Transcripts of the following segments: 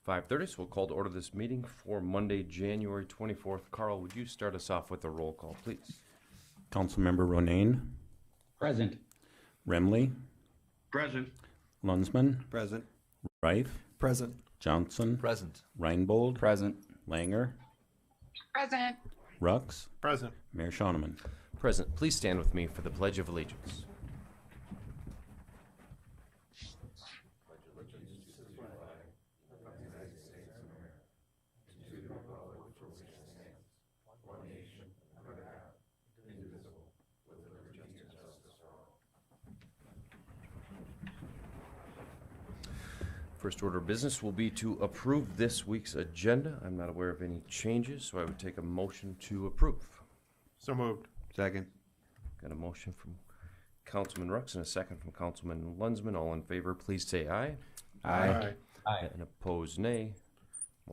5:30, so we'll call to order this meeting for Monday, January 24th. Carl, would you start us off with a roll call, please? Councilmember Ronayne. Present. Remley. Present. Lunsman. Present. Reif. Present. Johnson. Present. Reinbold. Present. Langer. Present. Rux. Present. Mayor Schoeneman. Present. Please stand with me for the Pledge of Allegiance. First order of business will be to approve this week's agenda. I'm not aware of any changes, so I would take a motion to approve. So moved. Second. Got a motion from Councilman Rux and a second from Councilman Lunsman. All in favor, please say aye. Aye. And opposed, nay.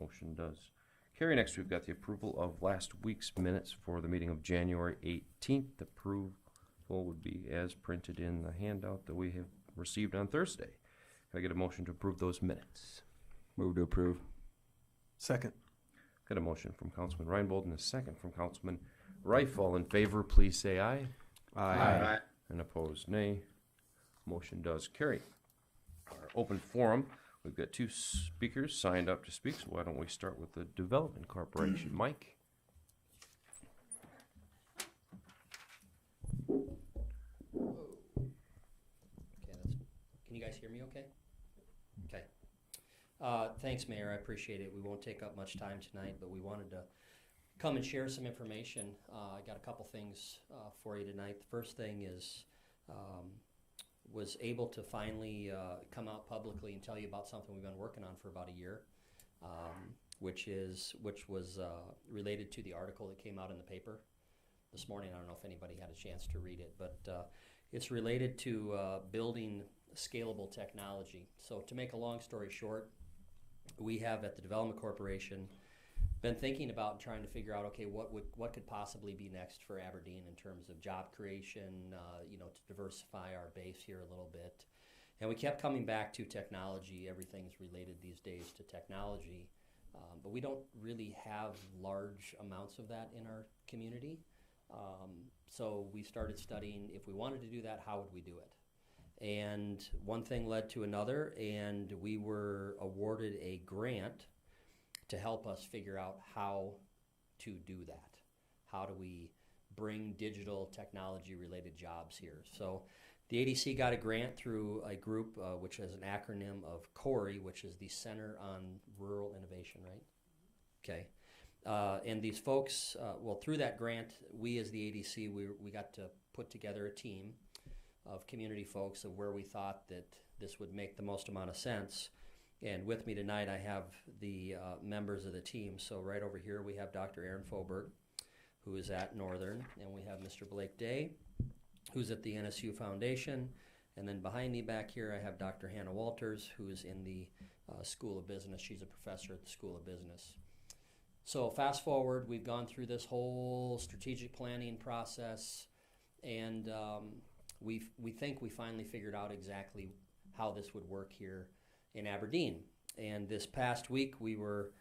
Motion does carry. Next, we've got the approval of last week's minutes for the meeting of January 18th. Approval would be as printed in the handout that we have received on Thursday. Can I get a motion to approve those minutes? Move to approve. Second. Got a motion from Councilman Reinbold and a second from Councilman Reif. All in favor, please say aye. Aye. And opposed, nay. Motion does carry. Our open forum, we've got two speakers signed up to speak, so why don't we start with the Development Corporation. Mike? Can you guys hear me okay? Okay. Thanks, Mayor. I appreciate it. We won't take up much time tonight, but we wanted to come and share some information. I got a couple things for you tonight. The first thing is was able to finally come out publicly and tell you about something we've been working on for about a year, which was related to the article that came out in the paper this morning. I don't know if anybody had a chance to read it, but it's related to building scalable technology. So to make a long story short, we have at the Development Corporation been thinking about and trying to figure out, okay, what could possibly be next for Aberdeen in terms of job creation, to diversify our base here a little bit. And we kept coming back to technology. Everything's related these days to technology, but we don't really have large amounts of that in our community. So we started studying, if we wanted to do that, how would we do it? And one thing led to another, and we were awarded a grant to help us figure out how to do that. How do we bring digital technology related jobs here? So the ADC got a grant through a group which has an acronym of CORI, which is the Center on Rural Innovation, right? Okay. And these folks, through that grant, we as the ADC, we got to put together a team of community folks of where we thought that this would make the most amount of sense. And with me tonight, I have the members of the team. So right over here, we have Dr. Aaron Foberg, who is at Northern, and we have Mr. Blake Day, who's at the NSU Foundation. And then behind me back here, I have Dr. Hannah Walters, who is in the School of Business. She's a professor at the School of Business. So fast forward, we've gone through this whole strategic planning process, and we think we finally figured out exactly how this would work here in Aberdeen. And this past week, we were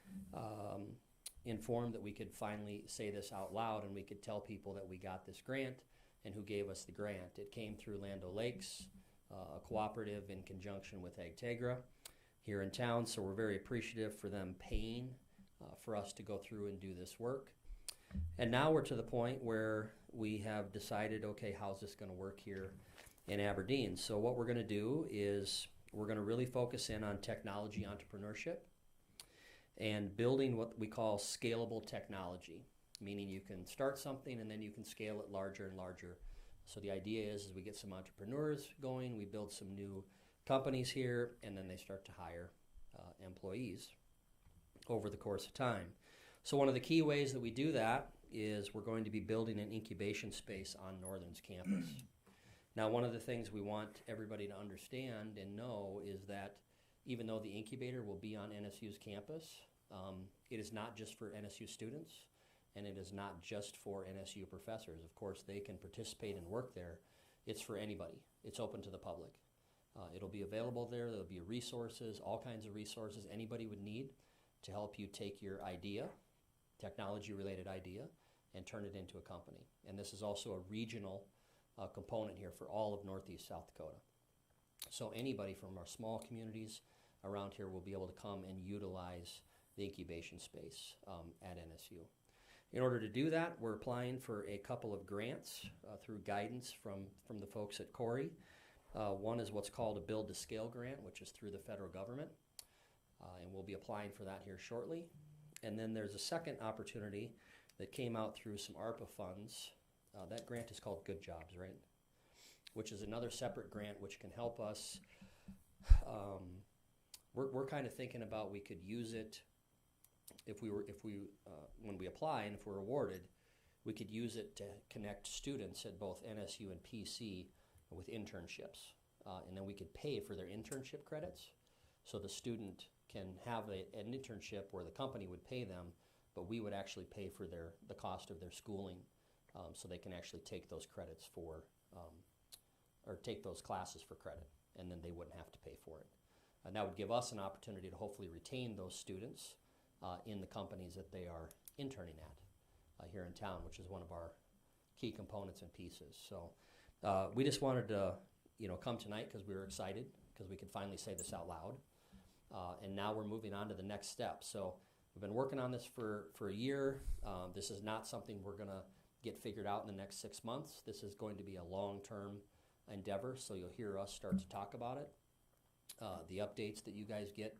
informed that we could finally say this out loud, and we could tell people that we got this grant and who gave us the grant. It came through Land O'Lakes, a cooperative in conjunction with Agtegra here in town, so we're very appreciative for them paying for us to go through and do this work. And now we're to the point where we have decided, okay, how's this going to work here in Aberdeen? So what we're going to do is we're going to really focus in on technology entrepreneurship and building what we call scalable technology, meaning you can start something and then you can scale it larger and larger. So the idea is we get some entrepreneurs going, we build some new companies here, and then they start to hire employees over the course of time. So one of the key ways that we do that is we're going to be building an incubation space on Northern's campus. Now, one of the things we want everybody to understand and know is that even though the incubator will be on NSU's campus, it is not just for NSU students, and it is not just for NSU professors. Of course, they can participate and work there. It's for anybody. It's open to the public. It'll be available there. There'll be resources, all kinds of resources anybody would need to help you take your idea, technology-related idea, and turn it into a company. And this is also a regional component here for all of Northeast South Dakota. So anybody from our small communities around here will be able to come and utilize the incubation space at NSU. In order to do that, we're applying for a couple of grants through guidance from the folks at Corey. One is what's called a Build to Scale grant, which is through the federal government, and we'll be applying for that here shortly. And then there's a second opportunity that came out through some ARPA funds. That grant is called Good Jobs, right? Which is another separate grant which can help us. We're kind of thinking about we could use it when we apply and if we're awarded, we could use it to connect students at both NSU and PC with internships. And then we could pay for their internship credits. So the student can have an internship where the company would pay them, but we would actually pay for the cost of their schooling, so they can actually take those credits for, or take those classes for credit, and then they wouldn't have to pay for it. And that would give us an opportunity to hopefully retain those students in the companies that they are interning at here in town, which is one of our key components and pieces. So we just wanted to, come tonight because we were excited because we could finally say this out loud. And now we're moving on to the next step. So we've been working on this for a year. This is not something we're going to get figured out in the next 6 months. This is going to be a long-term endeavor, so you'll hear us start to talk about it. The updates that you guys get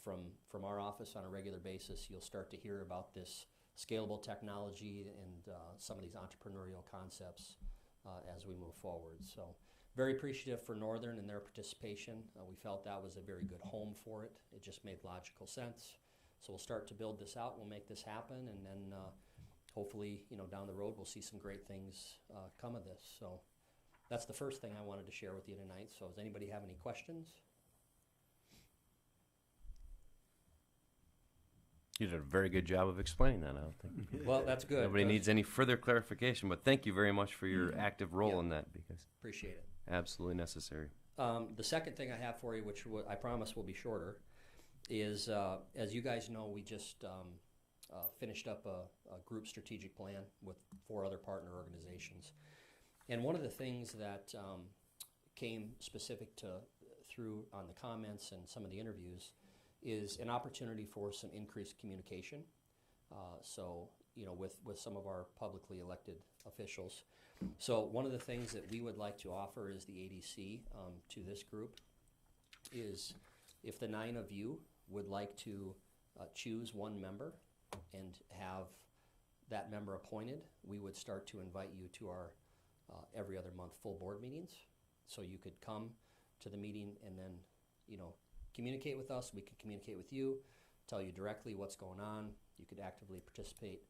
from our office on a regular basis, you'll start to hear about this scalable technology and some of these entrepreneurial concepts as we move forward. So very appreciative for Northern and their participation. We felt that was a very good home for it. It just made logical sense. So we'll start to build this out. We'll make this happen, and then hopefully, down the road, we'll see some great things come of this. So that's the first thing I wanted to share with you tonight. So does anybody have any questions? You did a very good job of explaining that, I don't think. Well, that's good. Nobody needs any further clarification, but thank you very much for your active role in that, because Appreciate it. absolutely necessary. The second thing I have for you, which I promise will be shorter, is as you guys know, we just finished up a group strategic plan with 4 other partner organizations. And one of the things that came specific through on the comments and some of the interviews is an opportunity for some increased communication. So, with some of our publicly elected officials. So one of the things that we would like to offer as the ADC to this group is if the 9 of you would like to choose one member and have that member appointed, we would start to invite you to our every other month full board meetings. So you could come to the meeting and then, communicate with us. We could communicate with you, tell you directly what's going on. You could actively participate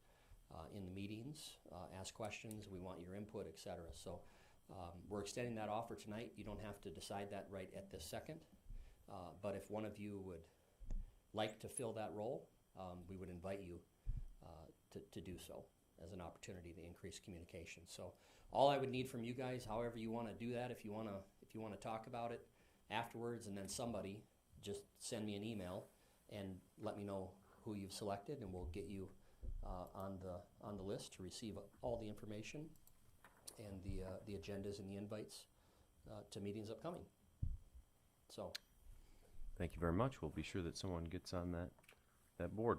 in the meetings, ask questions. We want your input, etc. So we're extending that offer tonight. You don't have to decide that right at this second. But if one of you would like to fill that role, we would invite you to do so as an opportunity to increase communication. So all I would need from you guys, however you want to do that, if you want to talk about it afterwards, and then somebody just send me an email and let me know who you've selected, and we'll get you on the list to receive all the information and the agendas and the invites to meetings upcoming. So Thank you very much. We'll be sure that someone gets on that board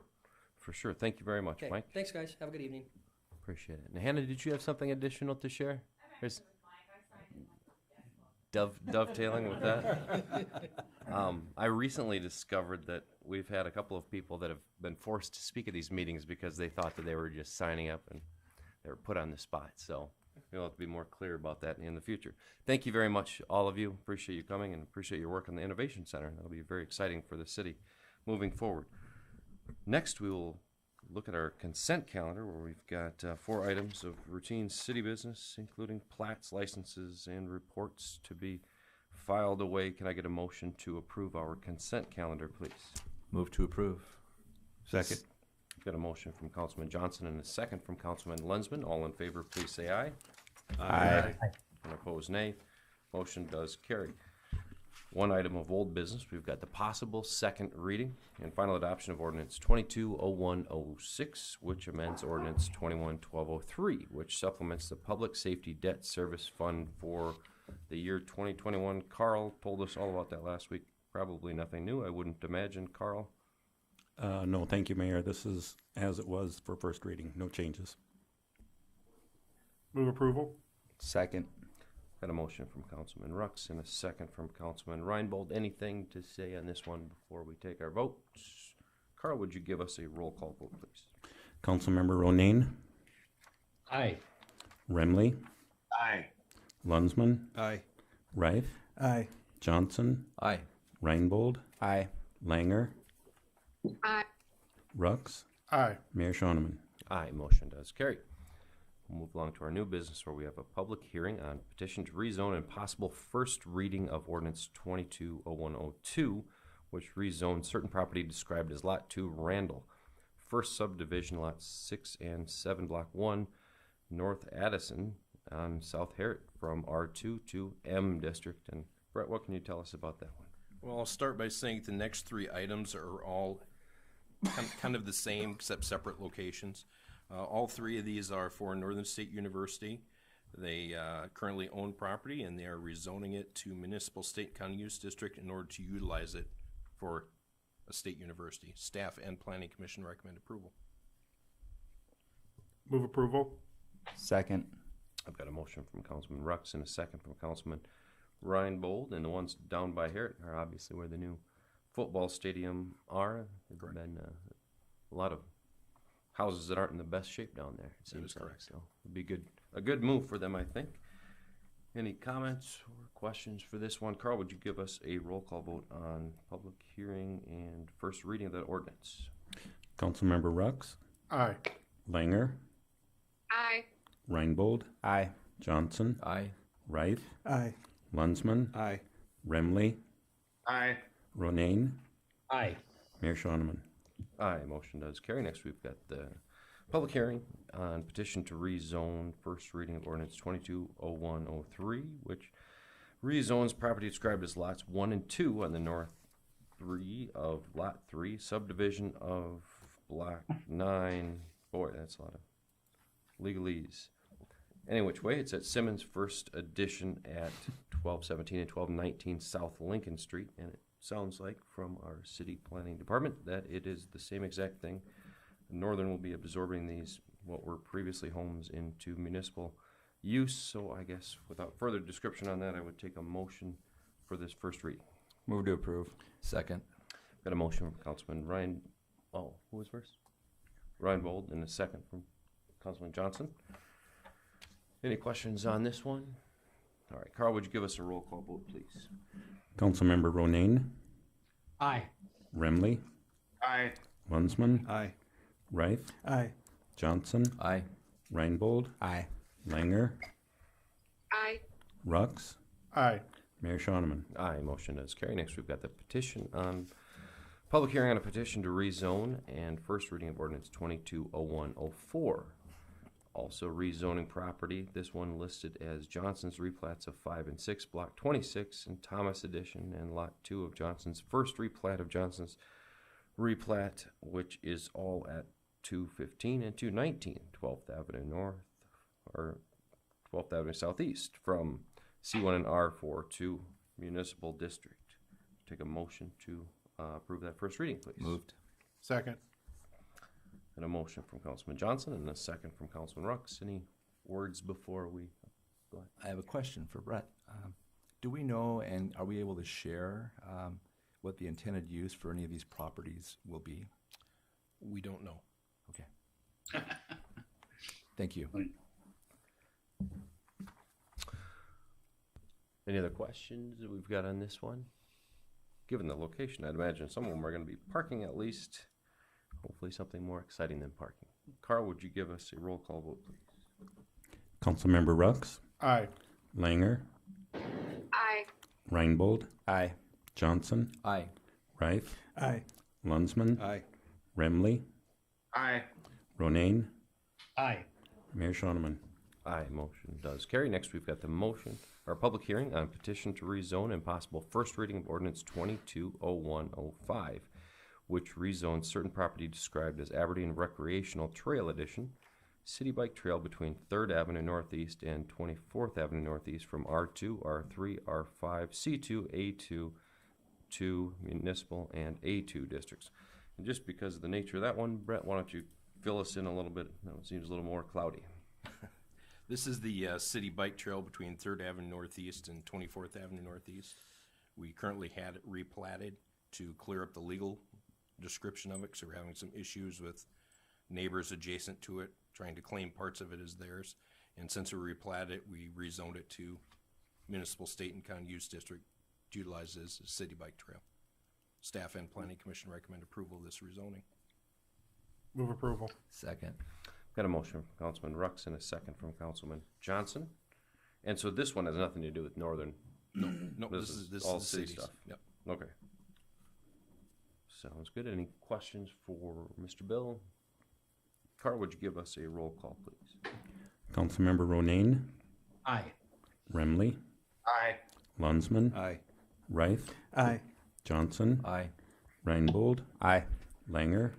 for sure. Thank you very much, okay, Mike. thanks guys. Have a good evening. Appreciate it. And Hannah, did you have something additional to share? Here's dovetailing with that. I recently discovered that we've had a couple of people that have been forced to speak at these meetings because they thought that they were just signing up and they were put on the spot. So we'll have to be more clear about that in the future. Thank you very much, all of you. Appreciate you coming and appreciate your work on the Innovation Center. That'll be very exciting for the city moving forward. Next, we will look at our consent calendar, where we've got 4 items of routine city business, including plats, licenses, and reports to be filed away. Can I get a motion to approve our consent calendar, please? Move to approve. Second. I've got a motion from Councilman Johnson and a second from Councilman Lensman. All in favor, please say aye. Aye. And opposed, nay. Motion does carry. One item of old business, we've got the possible second reading and final adoption of ordinance 220106, which amends ordinance 211203, which supplements the Public Safety Debt Service Fund for the year 2021. Carl told us all about that last week. Probably nothing new, I wouldn't imagine, Carl. No, thank you, Mayor. This is as it was for first reading. No changes. Move approval. Second. Got a motion from Councilman Rux and a second from Councilman Reinbold. Anything to say on this one before we take our votes? Carl, would you give us a roll call vote, please? Councilmember Ronayne, Aye. Remley, Aye. Lunsman, Aye. Reif, Aye. Johnson, Aye. Reinbold, Aye. Langer, Aye. Rux, Aye. Mayor Shoneman. Aye, motion does carry. We'll move along to our new business where we have a public hearing on petition to rezone and possible first reading of ordinance 220102, which rezones certain property described as Lot 2 Randall, first subdivision lots 6 and 7, Block 1, North Addison on South Harriet from R2 to M District. And Brett, what can you tell us about that one? Well, I'll start by saying the next three items are all kind of the same except separate locations. All three of these are for Northern State University. They currently own property and they are rezoning it to municipal state county use district in order to utilize it for a state university. Staff and Planning Commission recommend approval. Move approval. Second. I've got a motion from Councilman Rux and a second from Councilman Reinbold, and the ones down by Harriet are obviously where the new football stadium are. There's been a lot of houses that aren't in the best shape down there. It seems like, correct. so it'd be a good move for them, I think. Any comments or questions for this one? Carl, would you give us a roll call vote on public hearing and first reading of that ordinance? Councilmember Rux, Aye. Langer, Aye. Reinbold, Aye. Johnson, Aye. Reif, Aye. Lunsman, Aye. Remley, Aye. Ronayne, Aye. Mayor Shoneman. Aye, motion does carry. Next, we've got the public hearing on petition to rezone, first reading of ordinance 220103, which rezones property described as lots 1 and 2 on the north 3 of lot 3, subdivision of block 9. Boy, that's a lot of legalese. Any which way, it's at Simmons First Edition at 1217 and 1219 South Lincoln Street, and it sounds like from our city planning department that it is the same exact thing. Northern will be absorbing these, what were previously homes, into municipal use. So I guess without further description on that, I would take a motion for this first reading. Move to approve. Second. Got a motion from Councilman Ryan. Oh, who was first? Reinbold, and a second from Councilman Johnson. Any questions on this one? All right, Carl, would you give us a roll call vote, please? Councilmember Ronayne, Aye. Remley, Aye. Lunsman, Aye. Reif, Aye. Johnson, Aye. Reinbold, Aye. Langer, Aye. Rux, Aye. Mayor Shoneman. Aye, motion does carry. Next, we've got the petition on public hearing on a petition to rezone and first reading of ordinance 220104. Also rezoning property, this one listed as Johnson's replats of 5 and 6, block 26 and Thomas Edition, and lot 2 of Johnson's first replat of Johnson's replat, which is all at 215 and 219 12th Avenue North, or 12th Avenue Southeast, from C1 and R4 to Municipal District. Take a motion to approve that first reading, please. Moved. Second. And a motion from Councilman Johnson and a second from Councilman Rux. Any words before we go ahead? I have a question for Brett. Do we know and are we able to share what the intended use for any of these properties will be? We don't know. Okay. Thank you. Any other questions that we've got on this one? Given the location, I'd imagine some of them are going to be parking at least. Hopefully something more exciting than parking. Carl, would you give us a roll call vote, please? Councilmember Rux, Aye. Langer, Aye. Reinbold, Aye. Johnson, Aye. Reif, Aye. Lunsman, Aye. Remley, Aye. Ronayne, Aye. Mayor Shoneman. Aye, motion does carry. Next, we've got the motion, or public hearing on petition to rezone and possible first reading of ordinance 220105, which rezones certain property described as Aberdeen Recreational Trail Edition, City Bike Trail between 3rd Avenue Northeast and 24th Avenue Northeast from R2, R3, R5, C2, A2, 2 municipal and A2 districts. And just because of the nature of that one, Brett, why don't you fill us in a little bit? It seems a little more cloudy. This is the city bike trail between 3rd Avenue Northeast and 24th Avenue Northeast. We currently had it replatted to clear up the legal description of it, because we're having some issues with neighbors adjacent to it trying to claim parts of it as theirs. And since we replatted it, we rezoned it to municipal, state, and county use district to utilize as a city bike trail. Staff and Planning Commission recommend approval of this rezoning. Move approval. Second. Got a motion from Councilman Rux and a second from Councilman Johnson. And so this one has nothing to do with Northern. No, This this is is all the city cities. stuff. Yep. Okay. Sounds good. Any questions for Mr. Bill? Carl, would you give us a roll call, please? Councilmember Ronayne, Aye. Remley, Aye. Lunsman, Aye. Reith, Aye. Johnson, Aye. Reinbold, Aye. Langer,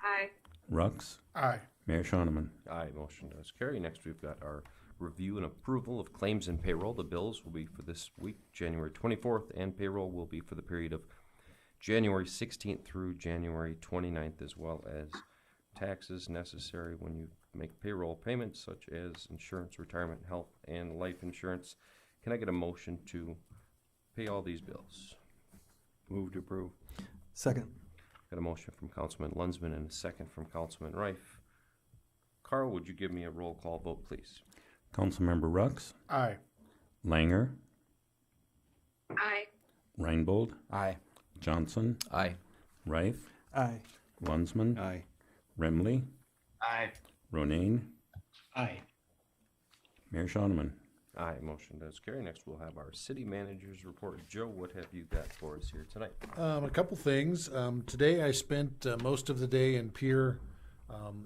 Aye. Rux, Aye. Mayor Shoneman. Aye, motion does carry. Next, we've got our review and approval of claims and payroll. The bills will be for this week, January 24th, and payroll will be for the period of January 16th through January 29th, as well as taxes necessary when you make payroll payments, such as insurance, retirement, health, and life insurance. Can I get a motion to pay all these bills? Move to approve. Second. Got a motion from Councilman Lunsman and a second from Councilman Reif. Carl, would you give me a roll call vote, please? Councilmember Rux, Aye. Langer, Aye. Reinbold, Aye. Johnson, Aye. Reif, Aye. Lunsman, Aye. Remley, Aye. Ronayne, Aye. Mayor Shoneman. Aye, motion does carry. Next, we'll have our city manager's report. Joe, what have you got for us here tonight? A couple things. Today I spent most of the day in Pierre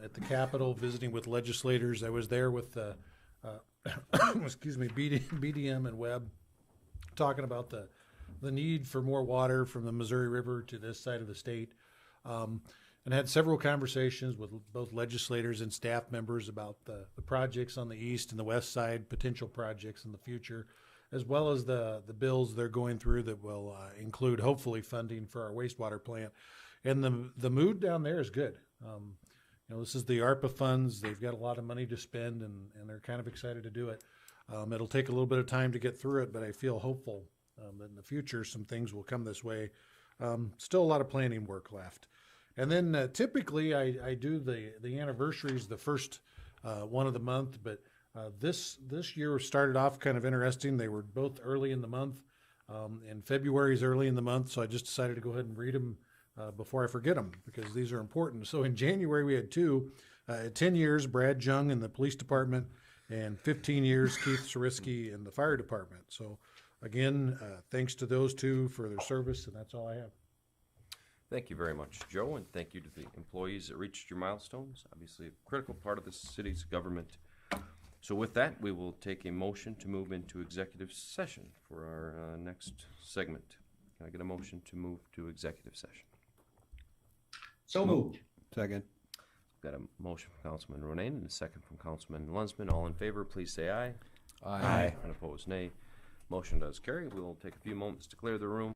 at the Capitol visiting with legislators. I was there with excuse me, BDM and Webb, talking about the need for more water from the Missouri River to this side of the state, and had several conversations with both legislators and staff members about the projects on the east and the west side, potential projects in the future, as well as the bills they're going through that will include hopefully funding for our wastewater plant. And the mood down there is good. This is the ARPA funds. They've got a lot of money to spend, and they're kind of excited to do it. It'll take a little bit of time to get through it, but I feel hopeful that in the future some things will come this way. Still a lot of planning work left. And then typically I do the anniversaries the first one of the month, but this year started off kind of interesting. They were both early in the month, and February is early in the month, so I just decided to go ahead and read them before I forget them, because these are important. So in January we had two, 10 years, Brad Jung in the police department, and 15 years, Keith Sarisky in the fire department. So again, thanks to those two for their service, and that's all I have. Thank you very much, Joe, and thank you to the employees that reached your milestones. Obviously, a critical part of the city's government. So with that, we will take a motion to move into executive session for our next segment. Can I get a motion to move to executive session? So moved. Second. Got a motion from Councilman Ronayne and a second from Councilman Lunsman. All in favor, please say aye. Aye. And opposed, nay. Motion does carry. We will take a few moments to clear the room.